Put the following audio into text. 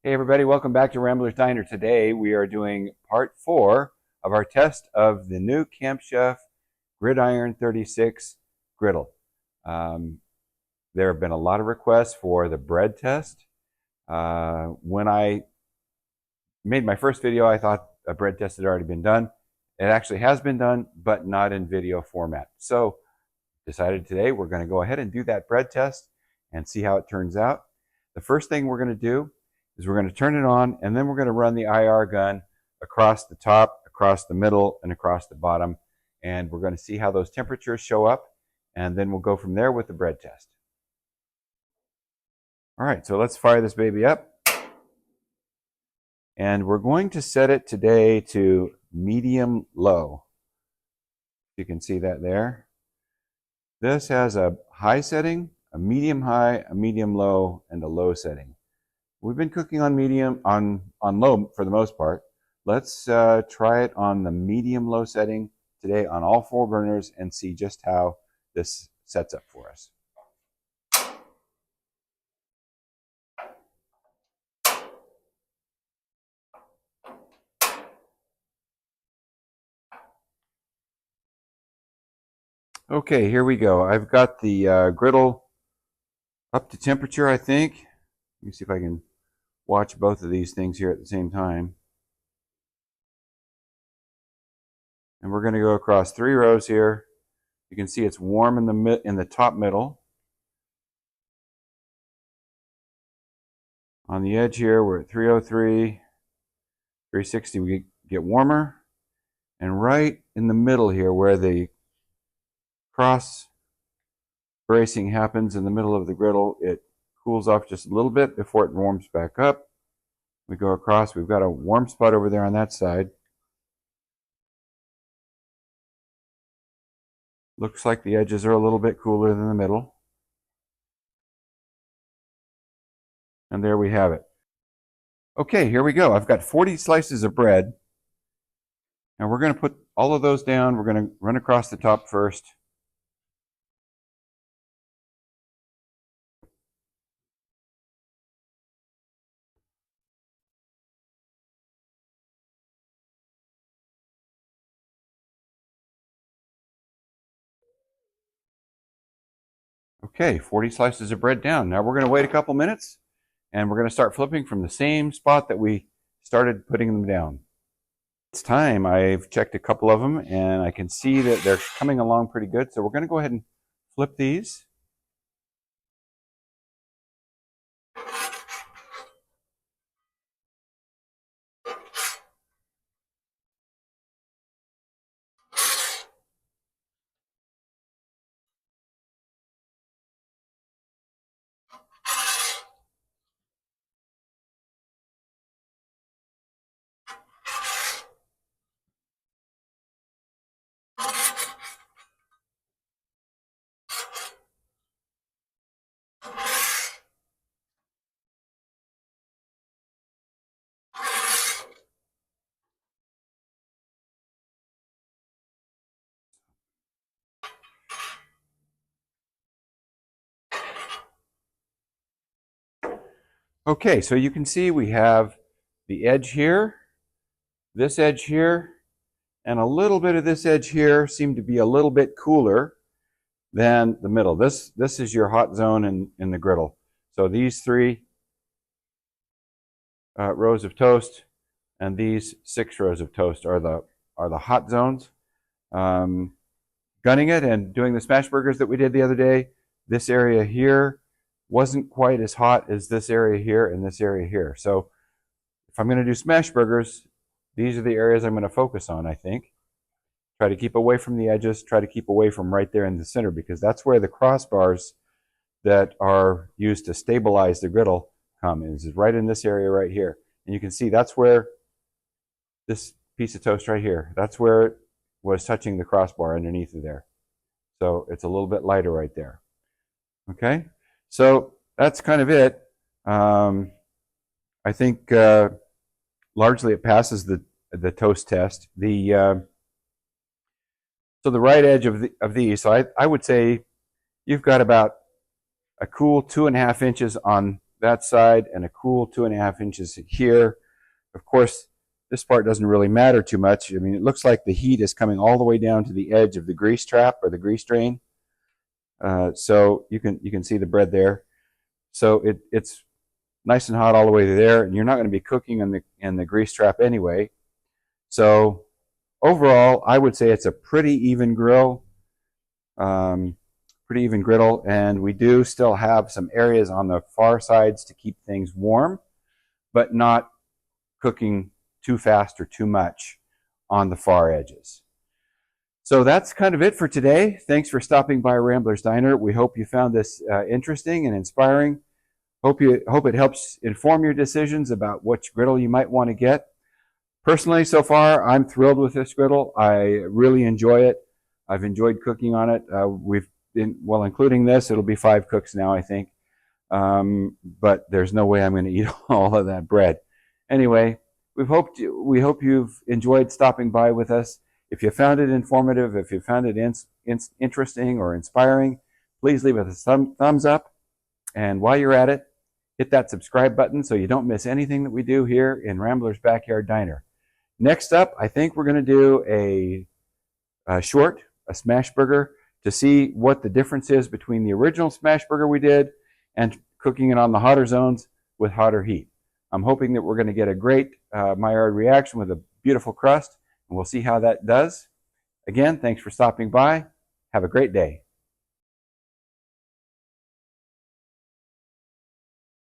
Hey everybody, welcome back to Rambler's Diner. Today we are doing part 4 of our test of the new Camp Chef GridIron 36 griddle. There have been a lot of requests for the bread test. When I made my first video, I thought a bread test had already been done. It actually has been done, but not in video format. So decided today we're going to go ahead and do that bread test and see how it turns out. The first thing we're going to do is we're going to turn it on, and then we're going to run the IR gun across the top, across the middle, and across the bottom. And we're going to see how those temperatures show up, and then we'll go from there with the bread test. All right, so let's fire this baby up. And we're going to set it today to medium low. You can see that there. This has a high setting, a medium high, a medium low, and a low setting. We've been cooking on medium, on low for the most part. Let's try it on the medium low setting today on all 4 burners and see just how this sets up for us. Okay, here we go. I've got the griddle up to temperature, I think. Let me see if I can watch both of these things here at the same time. And we're going to go across 3 rows here. You can see it's warm in the top middle. On the edge here, we're at 303, 360, we get warmer. And right in the middle here, where the cross bracing happens in the middle of the griddle, it cools off just a little bit before it warms back up. We go across, we've got a warm spot over there on that side. Looks like the edges are a little bit cooler than the middle. And there we have it. Okay, here we go. I've got 40 slices of bread. And we're going to put all of those down. We're going to run across the top first. Okay, 40 slices of bread down. Now we're going to wait a couple minutes, and we're going to start flipping from the same spot that we started putting them down. It's time. I've checked a couple of them, and I can see that they're coming along pretty good. So we're going to go ahead and flip these. Okay, so you can see we have the edge here, this edge here, and a little bit of this edge here seem to be a little bit cooler than the middle. This is your hot zone in the griddle. So these 3 rows of toast and these 6 rows of toast are the hot zones. Gunning it and doing the smash burgers that we did the other day, this area here wasn't quite as hot as this area here and this area here. So if I'm going to do smash burgers, these are the areas I'm going to focus on, I think. Try to keep away from the edges, try to keep away from right there in the center, because that's where the crossbars that are used to stabilize the griddle come, is right in this area right here. And you can see that's where this piece of toast right here, that's where it was touching the crossbar underneath of there. So it's a little bit lighter right there. Okay, so that's kind of it. I think largely it passes the toast test. So the right edge of these, so I would say you've got about a cool 2.5 inches on that side and a cool 2.5 inches here. Of course, this part doesn't really matter too much. I mean, it looks like the heat is coming all the way down to the edge of the grease trap or the grease drain. So you can see the bread there. So it's nice and hot all the way there, and you're not going to be cooking in the grease trap anyway. So overall, I would say it's a pretty even grill, pretty even griddle, and we do still have some areas on the far sides to keep things warm, but not cooking too fast or too much on the far edges. So that's kind of it for today. Thanks for stopping by Rambler's Diner. We hope you found this interesting and inspiring. Hope it helps inform your decisions about which griddle you might want to get. Personally, so far, I'm thrilled with this griddle. I really enjoy it. I've enjoyed cooking on it. Well, including this, it'll be 5 cooks now, I think. But there's no way I'm going to eat all of that bread. Anyway, we hope you've enjoyed stopping by with us. If you found it informative, if you found it interesting or inspiring, please leave us a thumbs up. And while you're at it, hit that subscribe button so you don't miss anything that we do here in Rambler's Backyard Diner. Next up, I think we're going to do a smash burger, to see what the difference is between the original smash burger we did and cooking it on the hotter zones with hotter heat. I'm hoping that we're going to get a great Maillard reaction with a beautiful crust, and we'll see how that does. Again, thanks for stopping by. Have a great day.